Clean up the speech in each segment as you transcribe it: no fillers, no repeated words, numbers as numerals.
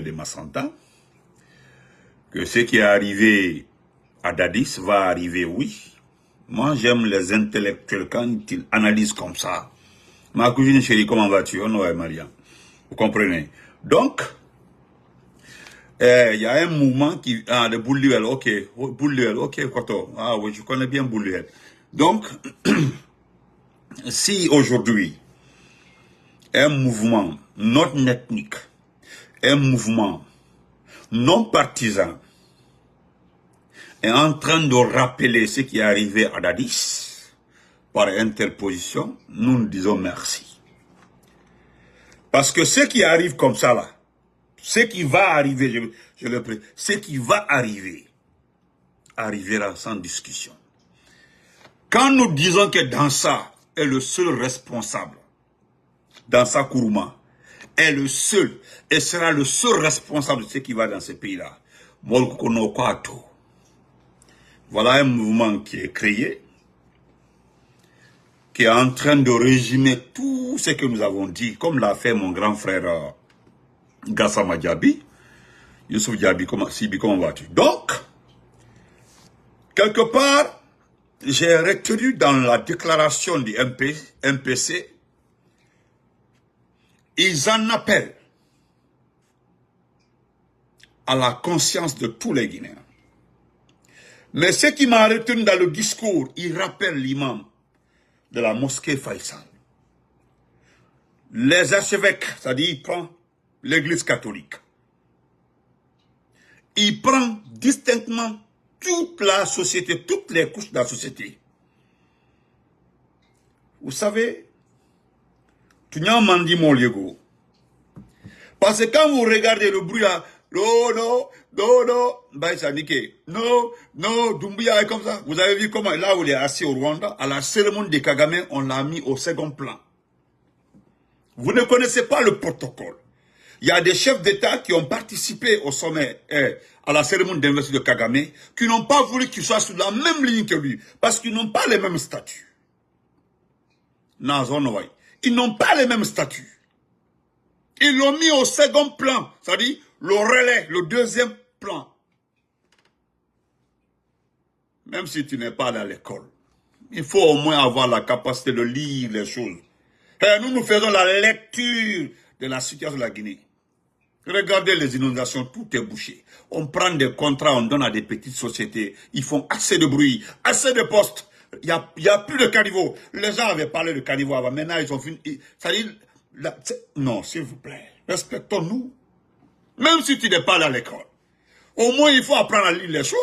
de Massanta, que ce qui est arrivé à Dadis va arriver, oui. Moi, j'aime les intellectuels quand ils analysent comme ça. Ma cousine chérie, comment vas-tu? Oh non, Maria. Vous comprenez? Donc, il y a un mouvement qui... Ah, de Boule-Duel, ok. Boule-Duel, ok, Koto. Ah oui, je connais bien Boule-Duel. Donc, si aujourd'hui, un mouvement non ethnique, un mouvement non partisan est en train de rappeler ce qui est arrivé à Dadis par interposition, nous nous disons merci. Parce que ce qui arrive comme ça là, ce qui va arriver, je le précise, ce qui va arriver, arrivera sans discussion. Quand nous disons que Dansa est le seul responsable, Dansa Kourouma est le seul et sera le seul responsable de ce qui va dans ce pays-là, Molkono Kwato. Voilà un mouvement qui est créé, qui est en train de résumer tout ce que nous avons dit, comme l'a fait mon grand frère Gassama Diaby, Youssouf Diaby, Sibi, comment vas-tu? Donc, quelque part, j'ai retenu dans la déclaration du MPC, ils en appellent à la conscience de tous les Guinéens. Mais ce qui m'a retenu dans le discours, il rappelle l'imam de la mosquée Faisal. Les archevêques, c'est-à-dire il prend l'église catholique. Il prend distinctement toute la société, toutes les couches de la société. Vous savez, tu n'as pas dit mon liego. Parce que quand vous regardez le bruit là, non, Doumbouya est comme ça. Vous avez vu comment, là où il est assis au Rwanda, à la cérémonie de Kagame, on l'a mis au second plan. Vous ne connaissez pas le protocole. Il y a des chefs d'État qui ont participé au sommet, à la cérémonie d'investiture de Kagame, qui n'ont pas voulu qu'il soit sur la même ligne que lui, parce qu'ils n'ont pas les mêmes statuts. Ils n'ont pas les mêmes statuts. Ils l'ont mis au second plan, c'est-à-dire le relais, le deuxième plan. Même si tu n'es pas dans l'école, il faut au moins avoir la capacité de lire les choses. Et nous faisons la lecture de la situation de la Guinée. Regardez les inondations, tout est bouché. On prend des contrats, on donne à des petites sociétés. Ils font assez de bruit, assez de postes. Il y a plus de caniveau. Les gens avaient parlé de caniveau avant. Maintenant, ils ont fini. Non, s'il vous plaît, respectons-nous. Même si tu n'es pas à l'école. Au moins, il faut apprendre à lire les choses.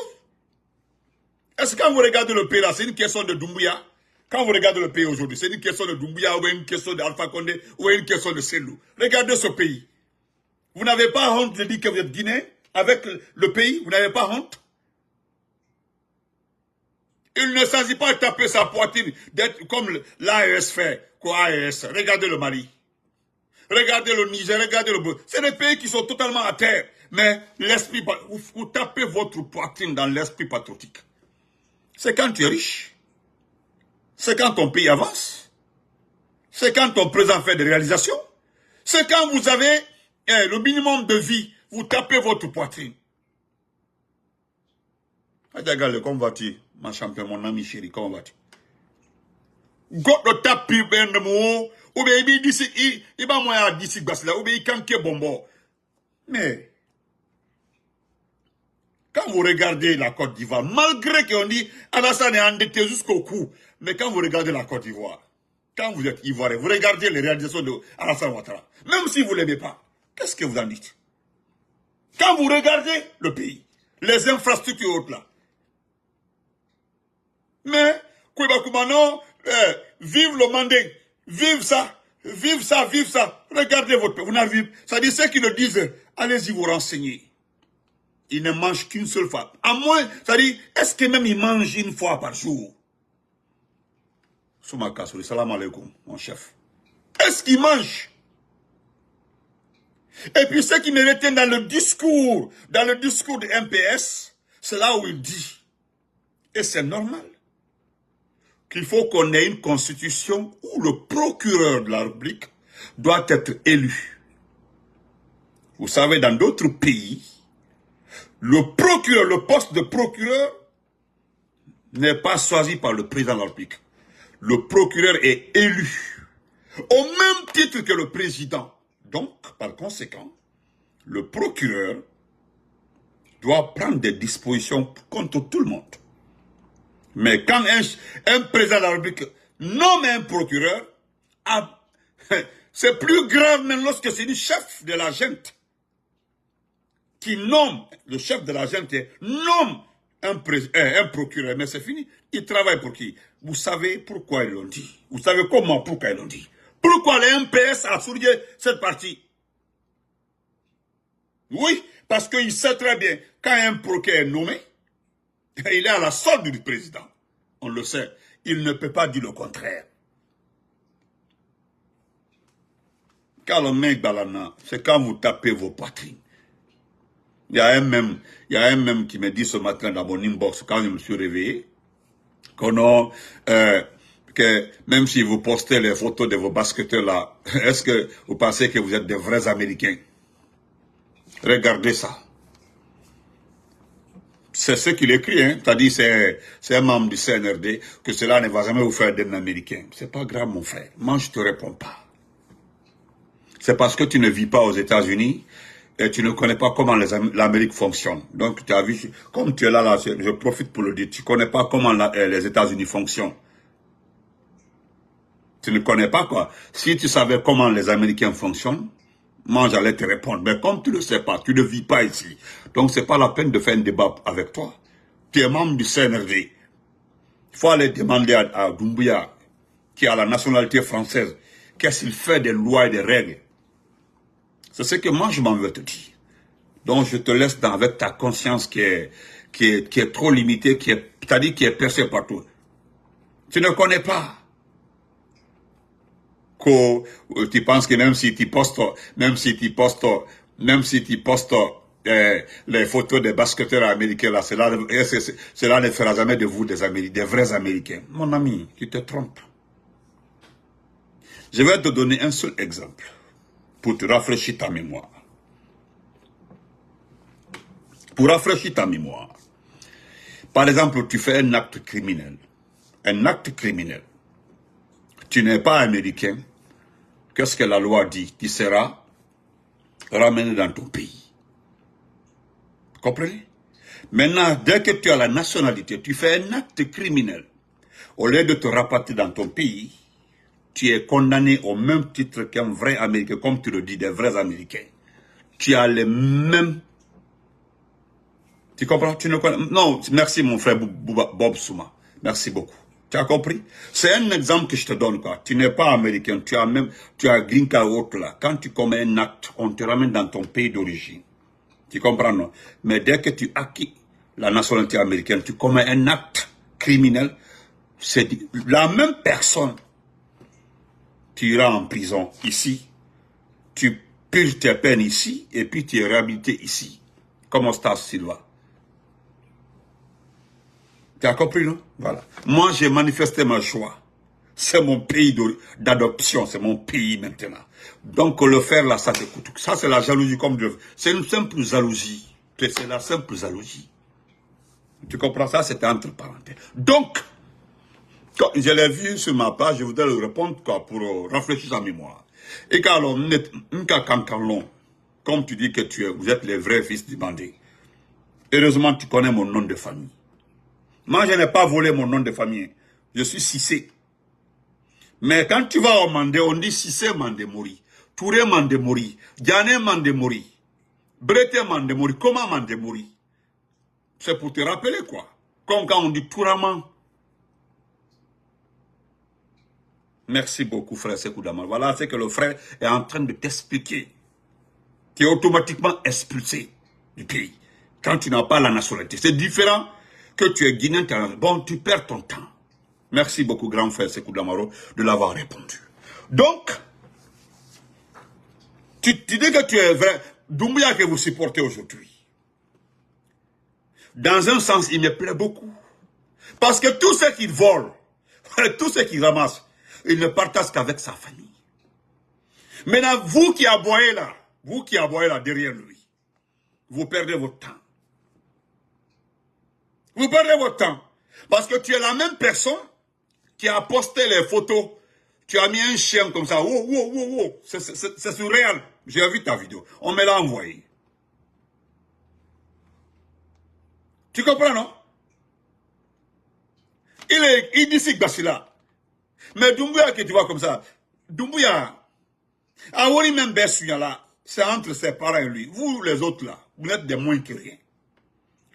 Est-ce que quand vous regardez le pays là, c'est une question de Doumbouya? Quand vous regardez le pays aujourd'hui, c'est une question de Doumbouya ou une question d'Alpha Condé ou une question de Selou. Regardez ce pays. Vous n'avez pas honte de dire que vous êtes Guinéen avec le pays? Vous n'avez pas honte? Il ne s'agit pas de taper sa poitrine, d'être comme l'AES fait. Quoi, AES? Regardez le Mali. Regardez le Niger, regardez le... C'est des pays qui sont totalement à terre. Mais l'esprit... Vous tapez votre poitrine dans l'esprit patriotique. C'est quand tu es riche. C'est quand ton pays avance. C'est quand ton président fait des réalisations. C'est quand vous avez le minimum de vie. Vous tapez votre poitrine. Regarde, comment vas-tu, ma championne, mon ami chéri, comment vas-tu? Goto tapi ben mo ou bien il dit il va moi d'ici basse là ou bien il canque bonbon. Mais quand vous regardez la Côte d'Ivoire, malgré qu'on dit Alassane est endetté jusqu'au cou, mais quand vous regardez la Côte d'Ivoire, quand vous êtes ivoirien, vous regardez les réalisations de Alassane Ouattara, même si vous ne l'aimez pas, qu'est-ce que vous en dites? Quand vous regardez le pays, les infrastructures autres là, mais Kouiba Koumano, vive le Mandé, vive ça, vive ça, vive ça. Regardez votre pays. Vous n'avez, ça dit ceux qui le disent, allez-y vous renseigner. Ils ne mangent qu'une seule fois. À moins, ça dit, est-ce que même ils mangent une fois par jour? Soumaka, salam alaikum, mon chef. Est-ce qu'ils mangent? Et puis ceux qui me retiennent dans le discours de MPS, c'est là où il dit, et c'est normal, qu'il faut qu'on ait une constitution où le procureur de la République doit être élu. Vous savez, dans d'autres pays, le procureur, le poste de procureur n'est pas choisi par le président de la République. Le procureur est élu au même titre que le président. Donc, par conséquent, le procureur doit prendre des dispositions contre tout le monde. Mais quand un président de la République nomme un procureur, c'est plus grave même lorsque c'est le chef de la junte qui nomme, le chef de la junte nomme un procureur, mais c'est fini. Il travaille pour qui? Vous savez pourquoi ils l'ont dit? Vous savez pourquoi ils l'ont dit? Pourquoi le MPS a souligné cette partie? Oui, parce qu'il sait très bien, quand un procureur est nommé, il est à la solde du président. On le sait. Il ne peut pas dire le contraire. Quand le mec balana, c'est quand vous tapez vos poitrines. Il y a un même qui me dit ce matin dans mon inbox, quand je me suis réveillé, que même si vous postez les photos de vos basketteurs là, est-ce que vous pensez que vous êtes des vrais Américains? Regardez ça. C'est ce qu'il écrit, hein. C'est-à-dire c'est un membre du CNRD, que cela ne va jamais vous faire d'un Américain. C'est pas grave, mon frère. Moi, je te réponds pas. C'est parce que tu ne vis pas aux États-Unis et tu ne connais pas comment l'Amérique fonctionne. Donc, tu as vu, comme tu es là, je profite pour le dire, tu ne connais pas comment les États-Unis fonctionnent. Tu ne connais pas quoi. Si tu savais comment les Américains fonctionnent, moi j'allais te répondre. Mais comme tu ne le sais pas, tu ne vis pas ici. Donc c'est pas la peine de faire un débat avec toi. Tu es membre du CNRD. Il faut aller demander à Doumbouya, qui a la nationalité française, qu'est-ce qu'il fait des lois et des règles. C'est ce que moi je m'en veux te dire. Donc je te laisse avec ta conscience qui est trop limitée, c'est-à-dire qui est percée partout. Tu ne connais pas. Tu penses que même si tu postes les photos des basketteurs américains là, cela ne fera jamais de vous des vrais Américains. Mon ami, tu te trompes. Je vais te donner un seul exemple pour te rafraîchir ta mémoire. Pour rafraîchir ta mémoire. Par exemple, tu fais un acte criminel. Un acte criminel. Tu n'es pas américain. Qu'est-ce que la loi dit? Tu seras ramené dans ton pays. Vous comprenez? Maintenant, dès que tu as la nationalité, tu fais un acte criminel. Au lieu de te rapatrier dans ton pays, tu es condamné au même titre qu'un vrai Américain, comme tu le dis, des vrais Américains. Tu as les mêmes... Tu comprends? Tu ne connais... Non, merci mon frère Bob Souma. Merci beaucoup. Tu as compris? C'est un exemple que je te donne, quoi. Tu n'es pas américain, tu as green card autre là. Quand tu commets un acte, on te ramène dans ton pays d'origine. Tu comprends, non? Mais dès que tu acquiers la nationalité américaine, tu commets un acte criminel, c'est la même personne. Tu iras en prison ici, tu purges tes peines ici, et puis tu es réhabilité ici. Comme Ostas Silva. Tu as compris, non? Voilà. Moi, j'ai manifesté ma joie. C'est mon pays d'adoption, c'est mon pays maintenant. Donc, le faire là, ça te coûte. Ça, c'est la jalousie comme Dieu. C'est une simple jalousie. C'est la simple jalousie. Tu comprends ça? C'était entre parenthèses. Donc, quand je l'ai vu sur ma page, je voudrais le répondre quoi, pour rafraîchir sa mémoire. Et quand comme tu dis que vous êtes les vrais fils du bandit. Heureusement, tu connais mon nom de famille. Moi, je n'ai pas volé mon nom de famille. Je suis Cissé. Mais quand tu vas au Mandé, on dit Cissé Mandemori, Touré Mandemori, Diané Mandemori, Breté Mandemori, comment Mandemori? C'est pour te rappeler quoi. Comme quand on dit Touraman. Merci beaucoup, frère Sekou Damal. Voilà ce que le frère est en train de t'expliquer. Tu es automatiquement expulsé du pays. Quand tu n'as pas la nationalité. C'est différent que tu es guinéen. Bon, tu perds ton temps. Merci beaucoup, grand frère Sekou Damaro, de l'avoir répondu. Donc, tu dis que tu es vrai. Doumbouya que vous supportez aujourd'hui. Dans un sens, il me plaît beaucoup. Parce que tout ce qu'il vole, tout ce qu'il ramasse, il ne partage qu'avec sa famille. Maintenant, vous qui aboyez là, Vous qui aboyez là derrière lui, vous perdez votre temps. Vous perdez votre temps. Parce que tu es la même personne qui a posté les photos. Tu as mis un chien comme ça. Oh, oh, oh, oh. C'est surréel. J'ai vu ta vidéo. On me l'a envoyé. Tu comprends, non? Il dit si Bassila. Mais Doumbouya que tu vois comme ça. Doumbouya. Awori même Bessuya là. C'est entre ses parents et lui. Vous les autres là. Vous n'êtes des moins que rien.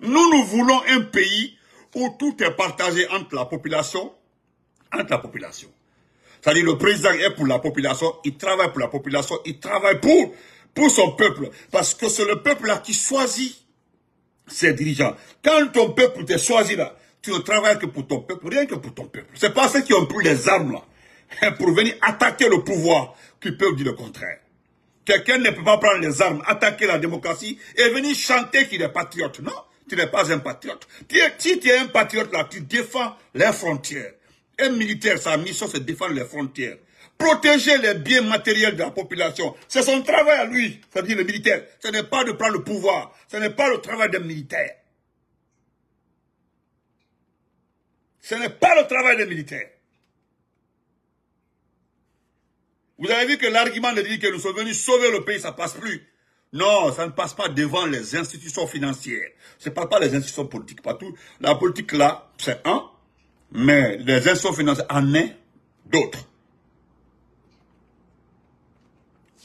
Nous voulons un pays où tout est partagé entre la population. Entre la population. C'est-à-dire le président est pour la population. Il travaille pour la population. Il travaille pour son peuple. Parce que c'est le peuple là qui choisit ses dirigeants. Quand ton peuple t'a choisi là, tu ne travailles que pour ton peuple, rien que pour ton peuple. C'est pas ceux qui ont pris les armes là, pour venir attaquer le pouvoir, qui peuvent dire le contraire. Quelqu'un ne peut pas prendre les armes, attaquer la démocratie et venir chanter qu'il est patriote. Non, tu n'es pas un patriote. Si tu es un patriote là, tu défends les frontières. Un militaire, sa mission c'est de défendre les frontières. Protéger les biens matériels de la population. C'est son travail à lui, c'est-à-dire le militaire. Ce n'est pas de prendre le pouvoir. Ce n'est pas le travail d'un militaire. Ce n'est pas le travail des militaires. Vous avez vu que l'argument de dire que nous sommes venus sauver le pays, ça ne passe plus. Non, ça ne passe pas devant les institutions financières. Ce ne passe pas les institutions politiques. Partout. La politique là, c'est un, mais les institutions financières en est d'autres.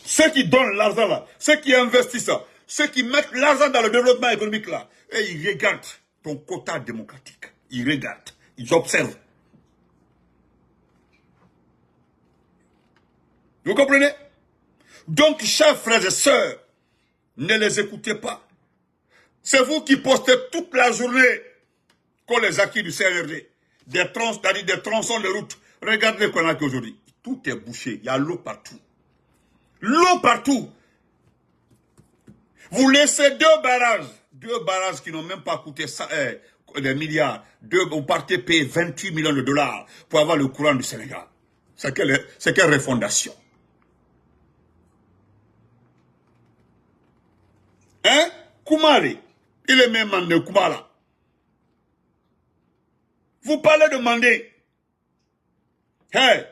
Ceux qui donnent l'argent là, ceux qui investissent là, ceux qui mettent l'argent dans le développement économique là, et ils regardent ton quota démocratique. Ils regardent, ils observent. Vous comprenez? Donc, chers frères et sœurs, ne les écoutez pas. C'est vous qui postez toute la journée qu'on les acquis du CNRD. Des tronçons de route. Regardez qu'on a qu'aujourd'hui. Tout est bouché. Il y a l'eau partout. L'eau partout. Vous laissez deux barrages qui n'ont même pas coûté des milliards. Vous partez payer 28 millions de dollars pour avoir le courant du Sénégal. C'est quelle refondation? Hein? Koumari, il est même mandé Koumara. Vous parlez de Mandé. Hey,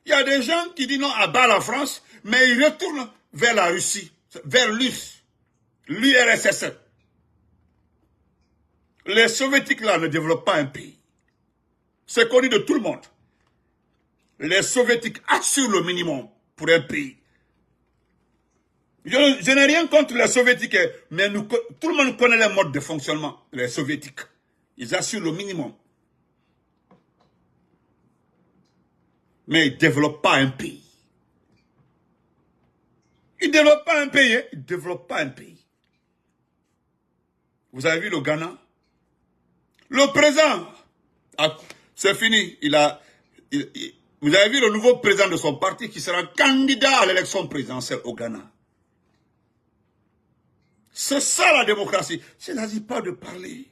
il y a des gens qui disent non à bas la France, mais ils retournent vers la Russie, vers l'URSS. Les soviétiques là ne développent pas un pays. C'est connu de tout le monde. Les soviétiques assurent le minimum pour un pays. Je n'ai rien contre les soviétiques, mais tout le monde connaît les modes de fonctionnement, les soviétiques. Ils assurent le minimum. Mais ils ne développent pas un pays. Ils ne développent pas un pays, hein? Ils ne développent pas un pays. Vous avez vu le Ghana? Le président, c'est fini. Vous avez vu le nouveau président de son parti qui sera candidat à l'élection présidentielle au Ghana. C'est ça la démocratie. Il ne s'agit pas de parler.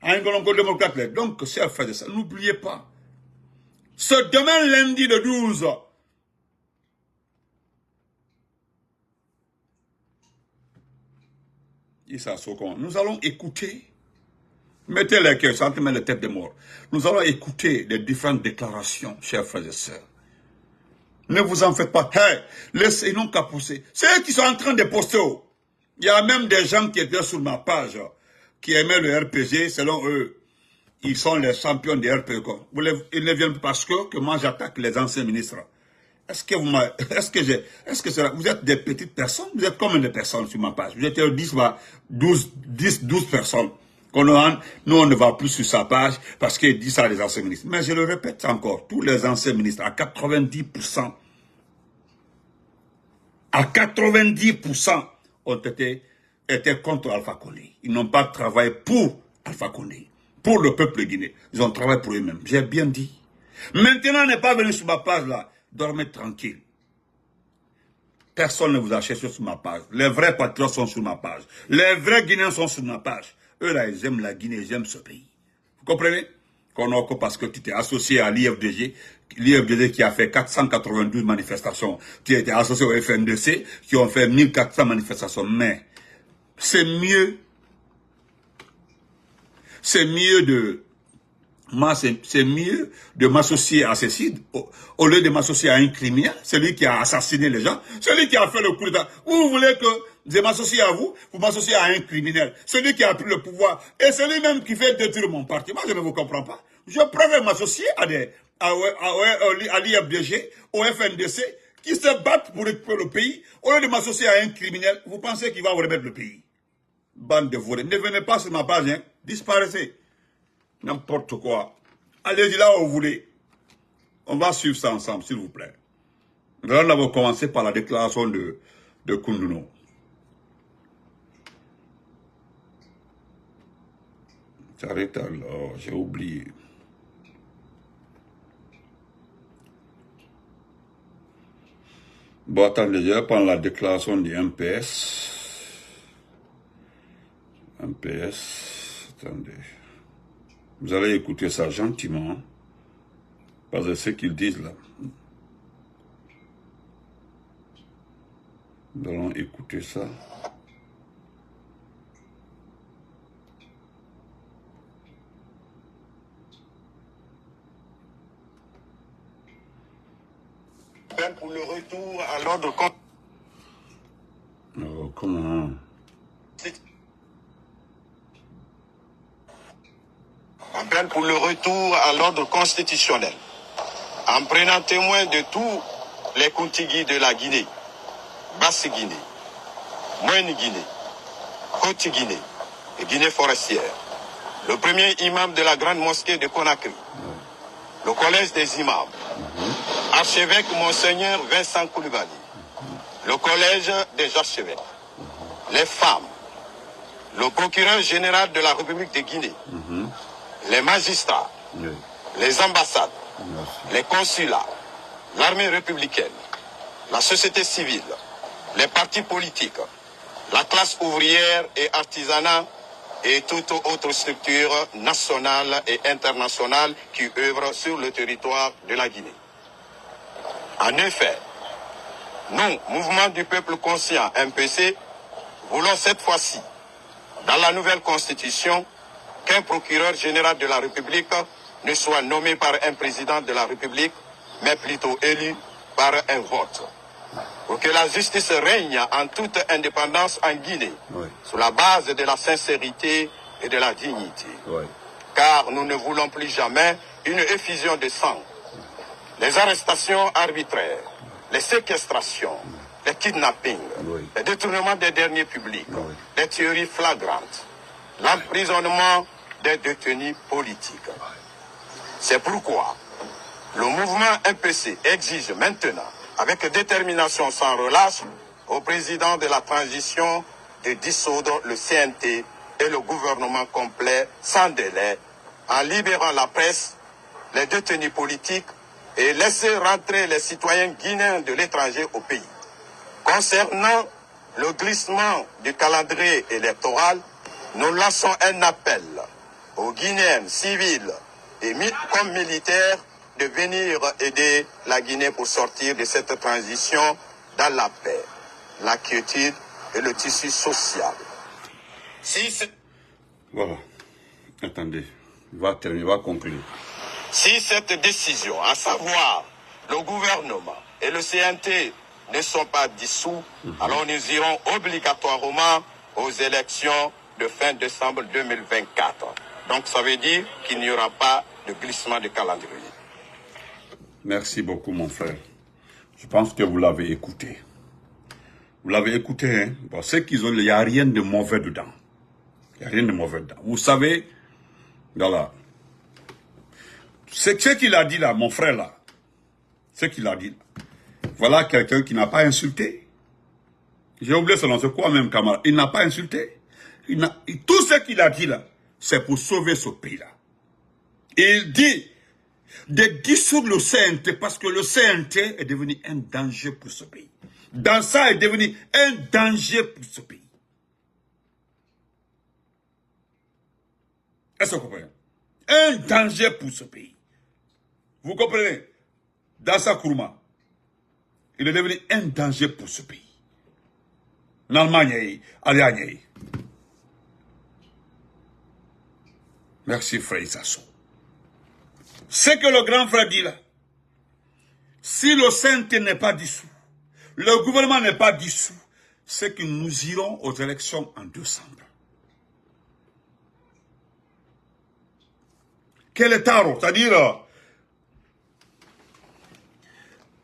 Un démocrate. Donc, chers frères et sœurs, n'oubliez pas. Ce demain lundi de 12, nous allons écouter. Mettez les cœurs, sans mettre les têtes des morts. Nous allons écouter les différentes déclarations, chers frères et sœurs. Ne vous en faites pas. Hey, laissez-nous qu'à pousser. C'est eux qui sont en train de poster. Il y a même des gens qui étaient sur ma page, qui aimaient le RPG, selon eux. Ils sont les champions des RPG. Ils ne viennent pas parce que moi j'attaque les anciens ministres. Est-ce que vous êtes des petites personnes? Vous êtes combien de personnes sur ma page? Vous êtes 12 personnes. Nous, on ne va plus sur sa page parce qu'il dit ça à les anciens ministres. Mais je le répète encore, tous les anciens ministres, à 90%, ont été contre Alpha Condé. Ils n'ont pas travaillé pour Alpha Condé, pour le peuple guinéen. Ils ont travaillé pour eux-mêmes. J'ai bien dit. Maintenant, n'est pas venu sur ma page là. Dormez tranquille. Personne ne vous a cherché sur ma page. Les vrais patriotes sont sur ma page. Les vrais Guinéens sont sur ma page. Eux là, ils aiment la Guinée, ils aiment ce pays. Vous comprenez? Parce que tu t'es associé à l'IFDG, l'IFDG qui a fait 492 manifestations, qui étaient associés au FNDC, qui ont fait 1400 manifestations. Mais c'est mieux de m'associer à Cécile au lieu de m'associer à un criminel, celui qui a assassiné les gens, celui qui a fait le coup d'État. Vous voulez que je m'associe à vous, vous m'associez à un criminel, celui qui a pris le pouvoir et celui même qui fait détruire mon parti. Moi, je ne vous comprends pas. Je préfère m'associer à l'IFDG, au FNDC, qui se battent pour récupérer le pays, au lieu de m'associer à un criminel. Vous pensez qu'il va vous remettre le pays? Bande de volets. Ne venez pas sur ma page, hein. Disparaissez. N'importe quoi. Allez-y là où vous voulez. On va suivre ça ensemble, s'il vous plaît. Nous allons commencer par la déclaration de Koundouno. J'arrête alors, j'ai oublié. Bon, attendez, je vais prendre la déclaration du MPS. Attendez. Vous allez écouter ça gentiment. Parce que ce qu'ils disent là. Nous allons écouter ça. Pour le retour à l'ordre Oh, comment? Appel pour le retour à l'ordre constitutionnel, en prenant témoin de tous les Kountigui de la Guinée, Basse-Guinée, Moyenne-Guinée, Haute-Guinée et Guinée forestière, le premier imam de la grande mosquée de Conakry, le collège des imams, archevêque Monseigneur Vincent Koulibaly, le collège des archevêques, les femmes, le procureur général de la République de Guinée, les magistrats, les ambassades, les consulats, l'armée républicaine, la société civile, les partis politiques, la classe ouvrière et artisanat et toute autre structure nationale et internationale qui œuvre sur le territoire de la Guinée. En effet, nous, Mouvement du Peuple Conscient, MPC, voulons cette fois-ci, dans la nouvelle constitution, qu'un procureur général de la République ne soit nommé par un président de la République, mais plutôt élu par un vote. Pour que la justice règne en toute indépendance en Guinée, sur la base de la sincérité et de la dignité. Car nous ne voulons plus jamais une effusion de sang. Les arrestations arbitraires, les séquestrations, les kidnappings, les détournements des derniers publics, les tueries flagrantes, l'emprisonnement des détenus politiques. C'est pourquoi le mouvement MPC exige maintenant, avec détermination sans relâche, au président de la transition de dissoudre le CNT et le gouvernement complet sans délai, en libérant la presse, les détenus politiques et laisser rentrer les citoyens guinéens de l'étranger au pays. Concernant le glissement du calendrier électoral, nous lançons un appel aux Guinéens civils et comme militaires de venir aider la Guinée pour sortir de cette transition dans la paix, la quiétude et le tissu social. Voilà. Attendez. Il va terminer, il va conclure. Si cette décision, à savoir le gouvernement et le CNT, ne sont pas dissous, alors nous irons obligatoirement aux élections de fin décembre 2024. Donc ça veut dire qu'il n'y aura pas de glissement de calendrier. Merci beaucoup, mon frère. Je pense que vous l'avez écouté. Vous l'avez écouté, hein? Bon, c'est qu'ils ont, il n'y a rien de mauvais dedans. Il n'y a rien de mauvais dedans. Vous savez, voilà. C'est ce qu'il a dit là, mon frère là. Ce qu'il a dit là. Voilà quelqu'un qui n'a pas insulté. J'ai oublié son nom, c'est quoi même, camarade? Il n'a pas insulté. Tout ce qu'il a dit là, c'est pour sauver ce pays-là. Il dit de dissoudre le CNT parce que le CNT est devenu un danger pour ce pays. Dans ça est devenu un danger pour ce pays. Est-ce que vous comprenez? Un danger pour ce pays. Vous comprenez? Dassa Kourouma, il est devenu un danger pour ce pays. L'Allemagne, Allemagne. Merci, frère Sassou. Ce que le grand frère dit là, si le CNT n'est pas dissous, le gouvernement n'est pas dissous, c'est que nous irons aux élections en décembre. Quel est taro? C'est-à-dire,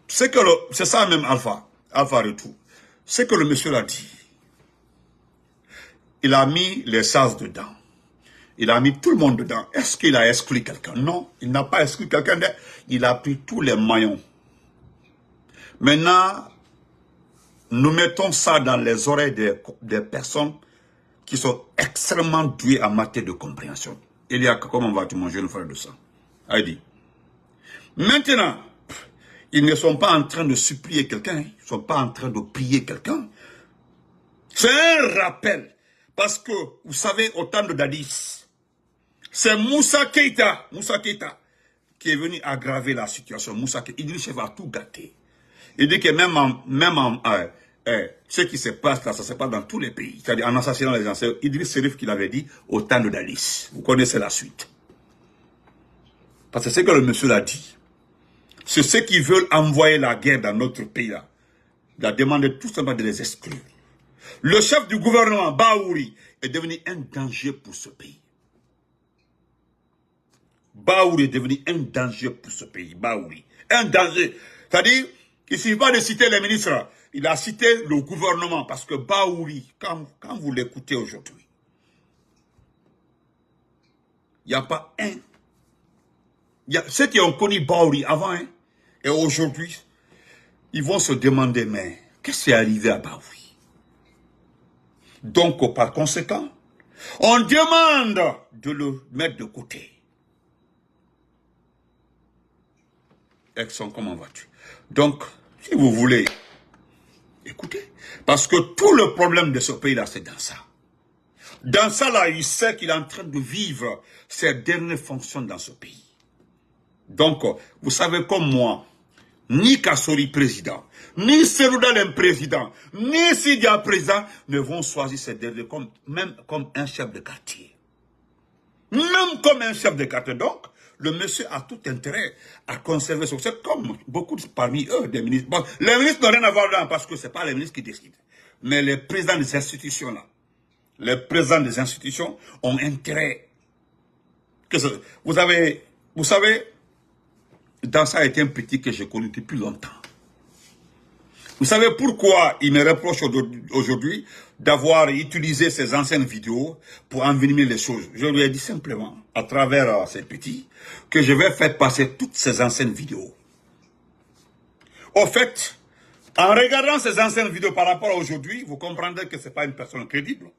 c'est ça même Alpha Retour. C'est que le monsieur l'a dit. Il a mis les sas dedans. Il a mis tout le monde dedans. Est-ce qu'il a exclu quelqu'un? Non, il n'a pas exclu quelqu'un. Il a pris tous les maillons. Maintenant, nous mettons ça dans les oreilles des personnes qui sont extrêmement douées en matière de compréhension. Il y a comment vas-tu manger le frère de ça? Heidi. Maintenant, ils ne sont pas en train de supplier quelqu'un. Ils ne sont pas en train de prier quelqu'un. C'est un rappel. Parce que, vous savez, au temps de Dadis, c'est Moussa Keïta qui est venu aggraver la situation. Moussa Keïta, Idriss Chef a tout gâté. Il dit que ce qui se passe là, ça se passe dans tous les pays. C'est-à-dire en assassinant les anciens. Idriss Serif qui l'avait dit au temps de Dadis. Vous connaissez la suite. Parce que c'est ce que le monsieur l'a dit. C'est ceux qui veulent envoyer la guerre dans notre pays là. Il a demandé tout simplement de les exclure. Le chef du gouvernement, Baouri, est devenu un danger pour ce pays. Baouri est devenu un danger pour ce pays. Baouri. Un danger. C'est-à-dire, il ne suffit pas de citer les ministres. Il a cité le gouvernement. Parce que Baouri, quand vous l'écoutez aujourd'hui, il n'y a pas un. Ceux qui ont connu Baouri avant, hein, et aujourd'hui, ils vont se demander, mais qu'est-ce qui est arrivé à Baouri? Donc, par conséquent, on demande de le mettre de côté. Exxon, comment vas-tu? Donc, si vous voulez, écoutez, parce que tout le problème de ce pays-là, c'est dans ça. Dans ça, là, il sait qu'il est en train de vivre ses dernières fonctions dans ce pays. Donc, vous savez comme moi, ni Kassori président, ni Seroudalem président, ni Sidia président ne vont choisir ces derniers même comme un chef de quartier. Même comme un chef de quartier. Donc, le monsieur a tout intérêt à conserver ce. C'est comme beaucoup parmi eux, des ministres. Bon, les ministres n'ont rien à voir là parce que ce n'est pas les ministres qui décident. Mais les présidents des institutions là, les présidents des institutions ont intérêt. Vous savez, dans ça est un petit que j'ai connu depuis longtemps. Vous savez pourquoi il me reproche aujourd'hui d'avoir utilisé ces anciennes vidéos pour envenimer les choses? Je lui ai dit simplement, à travers ces petits, que je vais faire passer toutes ces anciennes vidéos. Au fait, en regardant ces anciennes vidéos par rapport à aujourd'hui, vous comprendrez que ce n'est pas une personne crédible.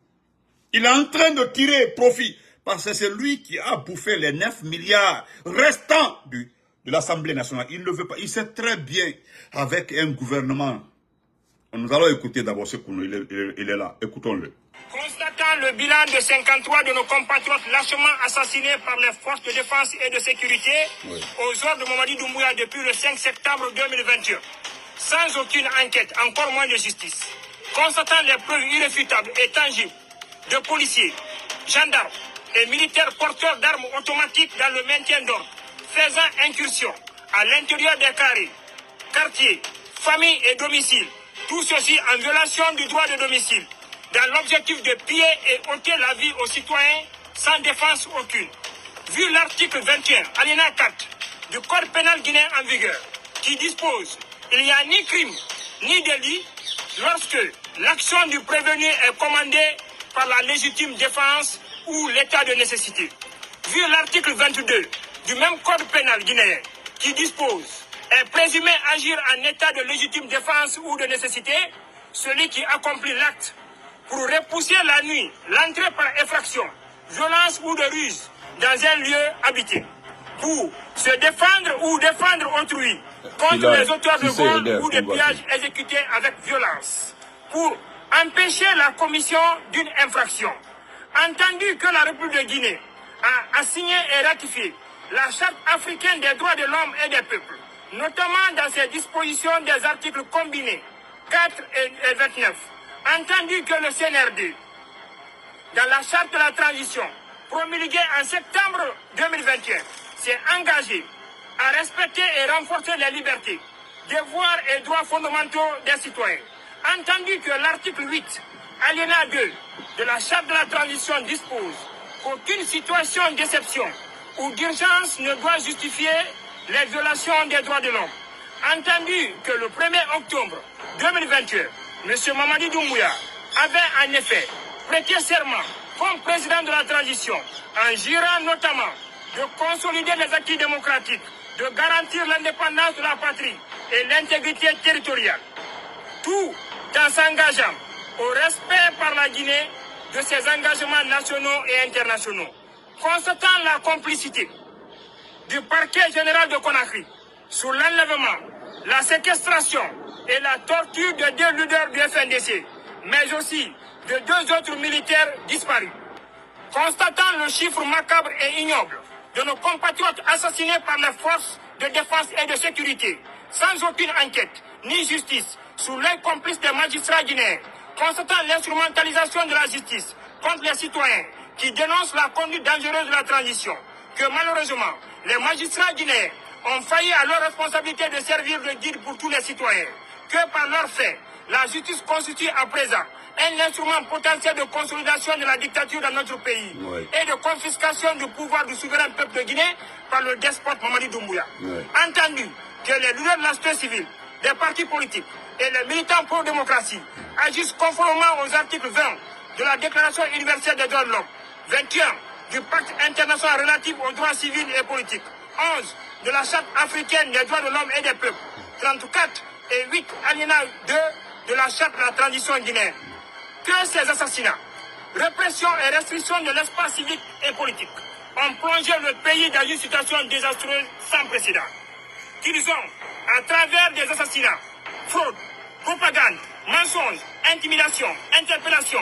Il est en train de tirer profit, parce que c'est lui qui a bouffé les 9 milliards restants de l'Assemblée nationale. Il ne veut pas. Il sait très bien, avec un gouvernement. Nous allons écouter d'abord ce qu'il est là. Écoutons-le. Constatant le bilan de 53 de nos compatriotes lâchement assassinés par les forces de défense et de sécurité aux ordres de Mamadi Doumbouya depuis le 5 septembre 2021, sans aucune enquête, encore moins de justice. Constatant les preuves irréfutables et tangibles de policiers, gendarmes et militaires porteurs d'armes automatiques dans le maintien d'ordre, faisant incursion à l'intérieur des carrés, quartiers, familles et domiciles, tout ceci en violation du droit de domicile, dans l'objectif de piller et ôter la vie aux citoyens sans défense aucune. Vu l'article 21, alinéa 4 du Code pénal guinéen en vigueur, qui dispose qu'il n'y a ni crime ni délit lorsque l'action du prévenu est commandée par la légitime défense ou l'état de nécessité. Vu l'article 22 du même Code pénal guinéen, qui dispose est présumé agir en état de légitime défense ou de nécessité, celui qui accomplit l'acte pour repousser la nuit l'entrée par effraction, violence ou de ruse dans un lieu habité, pour se défendre ou défendre autrui contre les auteurs de vol ou de pillages exécutés avec violence, pour empêcher la commission d'une infraction. Entendu que la République de Guinée a signé et ratifié la Charte africaine des droits de l'homme et des peuples, notamment dans ses dispositions des articles combinés 4 et 29, entendu que le CNRD, dans la charte de la transition, promulguée en septembre 2021, s'est engagé à respecter et renforcer les libertés, devoirs et droits fondamentaux des citoyens. Entendu que l'article 8, alinéa 2 de la charte de la transition dispose qu'aucune situation d'exception ou d'urgence ne doit justifier les violations des droits de l'homme. Entendu que le 1er octobre 2021, M. Mamadi Doumbouya avait en effet prêté serment comme président de la transition, en jurant notamment de consolider les acquis démocratiques, de garantir l'indépendance de la patrie et l'intégrité territoriale, tout en s'engageant au respect par la Guinée de ses engagements nationaux et internationaux. Constatant la complicité du parquet général de Conakry sur l'enlèvement, la séquestration et la torture de 2 leaders du FNDC, mais aussi de 2 autres militaires disparus. Constatant le chiffre macabre et ignoble de nos compatriotes assassinés par les forces de défense et de sécurité, sans aucune enquête ni justice, sous l'œil complice des magistrats guinéens, constatant l'instrumentalisation de la justice contre les citoyens qui dénoncent la conduite dangereuse de la transition, que malheureusement, les magistrats guinéens ont failli à leur responsabilité de servir de guide pour tous les citoyens, que par leurs faits, la justice constitue à présent un instrument potentiel de consolidation de la dictature dans notre pays et de confiscation du pouvoir du souverain peuple de Guinée par le despote Mamadi Doumbouya. Entendu que les leaders de la société civile, des partis politiques et les militants pro-démocratie agissent conformément aux articles 20 de la Déclaration universelle des droits de l'homme, 21 du Pacte international relatif aux droits civils et politiques, 11 de la Charte africaine des droits de l'homme et des peuples, 34 et 8 alinéa 2 de la Charte de la transition guinéenne. Que ces assassinats, répression et restriction de l'espace civique et politique ont plongé le pays dans une situation désastreuse sans précédent. Qu'ils ont, à travers des assassinats, fraude, propagande, mensonges, intimidation, interpellation,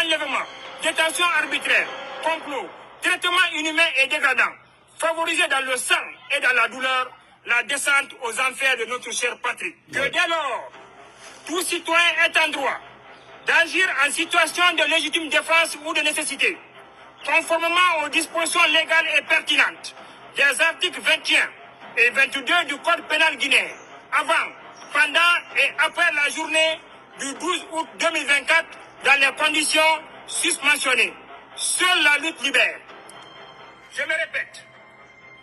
enlèvement, détention arbitraire, complot, traitement inhumain et dégradant, favorisé dans le sang et dans la douleur, la descente aux enfers de notre chère patrie. Que dès lors, tout citoyen est en droit d'agir en situation de légitime défense ou de nécessité, conformément aux dispositions légales et pertinentes des articles 21 et 22 du Code pénal guinéen, avant, pendant et après la journée du 12 août 2024, dans les conditions susmentionnées. Seule la lutte libère. Je me répète,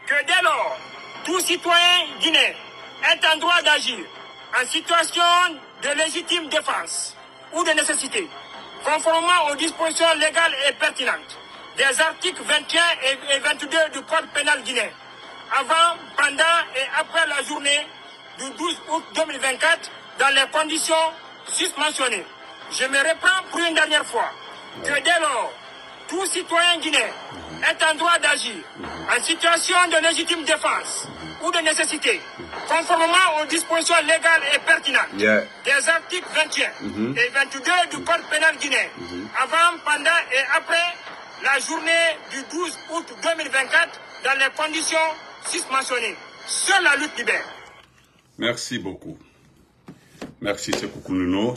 que dès lors, tout citoyen guinéen est en droit d'agir en situation de légitime défense ou de nécessité, conformément aux dispositions légales et pertinentes des articles 21 et 22 du Code pénal guinéen, avant, pendant et après la journée du 12 août 2024, dans les conditions susmentionnées. Je me reprends pour une dernière fois, que dès lors, tout citoyen guinéen est en droit d'agir en situation de légitime défense ou de nécessité, conformément aux dispositions légales et pertinentes des articles 21 et 22 du Code pénal guinéen, avant, pendant et après la journée du 12 août 2024, dans les conditions susmentionnées. Seule la lutte libère. Merci beaucoup. Merci, Sékou Kounono.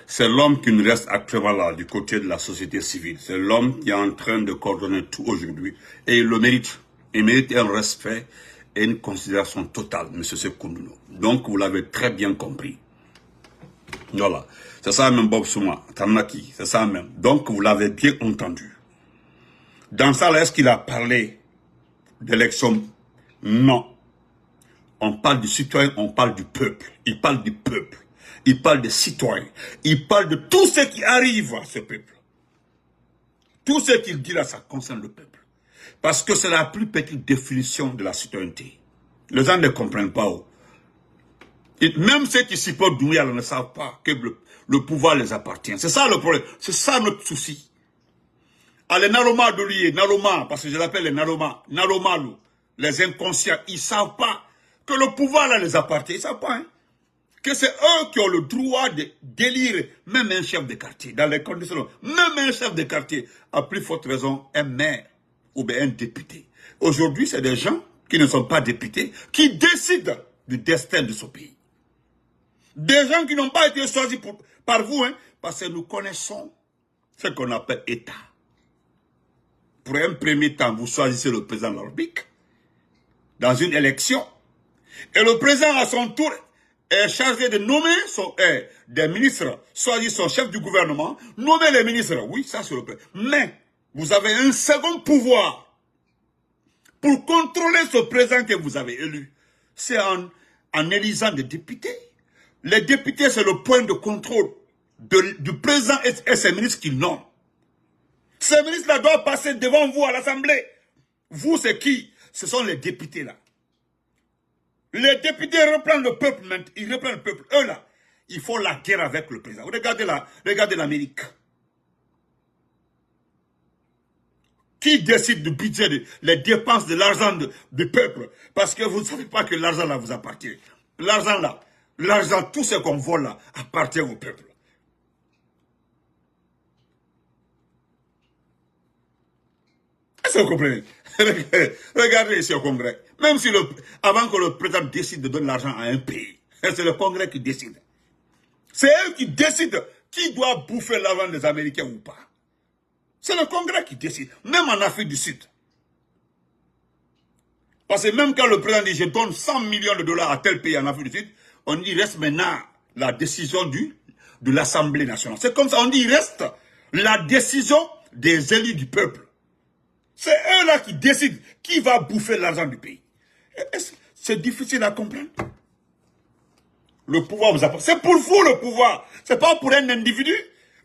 C'est l'homme qui nous reste actuellement là, du côté de la société civile. C'est l'homme qui est en train de coordonner tout aujourd'hui. Et il le mérite. Il mérite un respect et une considération totale, M. Sékou Kounono. Donc, vous l'avez très bien compris. Voilà. C'est ça même, Bob Souma, Tamaki. C'est ça même. Donc, vous l'avez bien entendu. Dans ça, là, est-ce qu'il a parlé d'élection? Non. On parle du citoyen, on parle du peuple. Il parle du peuple. Il parle des citoyens. Il parle de tout ce qui arrive à ce peuple. Tout ce qu'il dit là, ça concerne le peuple. Parce que c'est la plus petite définition de la citoyenneté. Les gens ne comprennent pas. Même ceux qui supportent Doumbouya ne savent pas que le pouvoir les appartient. C'est ça le problème. C'est ça notre souci. Les Naloma Doulier, Naloma, parce que je l'appelle les Naloma, Nalomalou, les inconscients, ils ne savent pas que le pouvoir là les appartient. Ils ne savent pas, hein, que c'est eux qui ont le droit de délire même un chef de quartier, dans les conditions, même un chef de quartier, à plus forte raison, un maire ou bien un député. Aujourd'hui, c'est des gens qui ne sont pas députés, qui décident du destin de ce pays. Des gens qui n'ont pas été choisis par vous, hein, parce que nous connaissons ce qu'on appelle État. Pour un premier temps, vous choisissez le président de la République dans une élection. Et le président, à son tour, est chargé de nommer des ministres, choisir son chef du gouvernement, nommer les ministres. Oui, ça c'est le président. Mais vous avez un second pouvoir pour contrôler ce président que vous avez élu. C'est en élisant des députés. Les députés, c'est le point de contrôle du président et ses ministres qu'il nomme. Ces ministres-là doivent passer devant vous à l'Assemblée. Vous, c'est qui? Ce sont les députés-là. Les députés reprennent le peuple maintenant. Ils reprennent le peuple. Eux, là, ils font la guerre avec le président. Regardez l'Amérique. Qui décide du budget, les dépenses de l'argent du peuple? Parce que vous ne savez pas que l'argent là vous appartient. L'argent, tout ce qu'on vole là, appartient au peuple. Est-ce que vous comprenez? Regardez ici au Congrès. Même si avant que le président décide de donner l'argent à un pays, c'est le Congrès qui décide. C'est eux qui décident qui doit bouffer l'argent des Américains ou pas. C'est le Congrès qui décide, même en Afrique du Sud. Parce que même quand le président dit je donne 100 millions de dollars à tel pays en Afrique du Sud, on dit il reste maintenant la décision de l'Assemblée nationale. C'est comme ça, on dit il reste la décision des élus du peuple. C'est eux-là qui décident qui va bouffer l'argent du pays. C'est difficile à comprendre. Le pouvoir vous appartient. C'est pour vous le pouvoir. C'est pas pour un individu.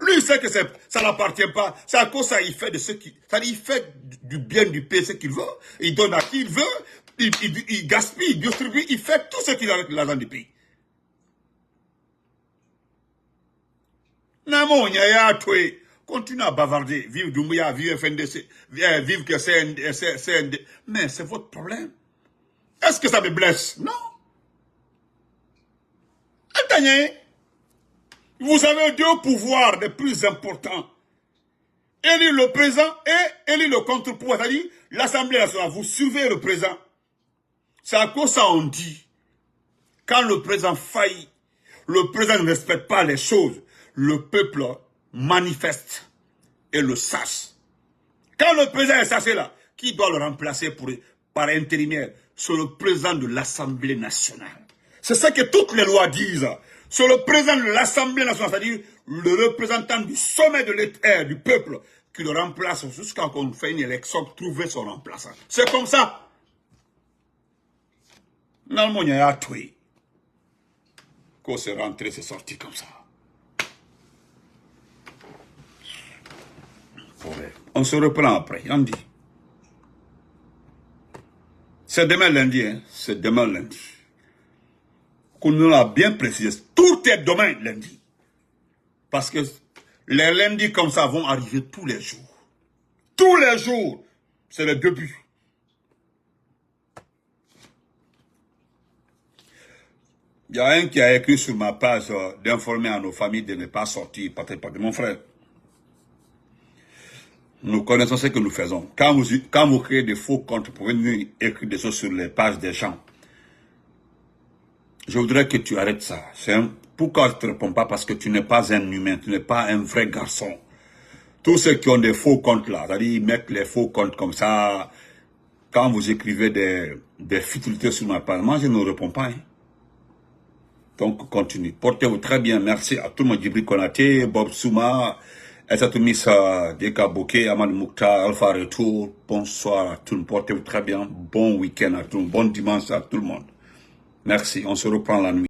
Lui, il sait que ça ne l'appartient pas. C'est à cause ça il fait de ce qu'il... Il fait du bien du pays ce qu'il veut. Il donne à qui il veut. Il gaspille, il distribue. Il fait tout ce qu'il a avec l'argent du pays. Namo, Nyaya, Toué. Continue à bavarder. Vive Doumbouya, vive FNDC. Vive que CND. Mais c'est votre problème. Est-ce que ça me blesse? Non. Attendez. Vous avez deux pouvoirs les plus importants. Élire le président et élire le contre-pouvoir. C'est-à-dire, l'Assemblée nationale, vous suivez le président. C'est à cause ça on dit. Quand le président faillit, le président ne respecte pas les choses, le peuple manifeste et le sache. Quand le président est saché là, qui doit le remplacer par intérimaire? C'est le président de l'Assemblée nationale. C'est ça que toutes les lois disent. C'est le président de l'Assemblée nationale, c'est-à-dire le représentant du sommet de l'État, du peuple, qui le remplace jusqu'à qu'on fait une élection, trouver son remplaçant. C'est comme ça. Normalement, il y a tout. Quand c'est rentré, c'est sorti comme ça. On se reprend après, on dit. C'est demain lundi, hein? C'est demain lundi. Qu'on nous l'a bien précisé. Tout est demain lundi. Parce que les lundis comme ça vont arriver tous les jours. Tous les jours. C'est le début. Il y a un qui a écrit sur ma page d'informer à nos familles de ne pas sortir. Mon frère. Nous connaissons ce que nous faisons. Quand vous créez des faux comptes pour venir écrire des choses sur les pages des gens, je voudrais que tu arrêtes ça. Pourquoi je ne te réponds pas? Parce que tu n'es pas un humain, tu n'es pas un vrai garçon. Tous ceux qui ont des faux comptes là, c'est-à-dire ils mettent les faux comptes comme ça, quand vous écrivez des futilités sur ma page, moi je ne réponds pas. Hein. Donc continue. Portez-vous très bien. Merci à tout le monde. Djibril Konaté, Bob Souma, Esatoumissa, Deka Bokeh, Aman Moukta, Alpha Retour. Bonsoir à tout le monde. Portez-vous très bien. Bon week-end à tout le monde. Bon dimanche à tout le monde. Merci. On se reprend la nuit.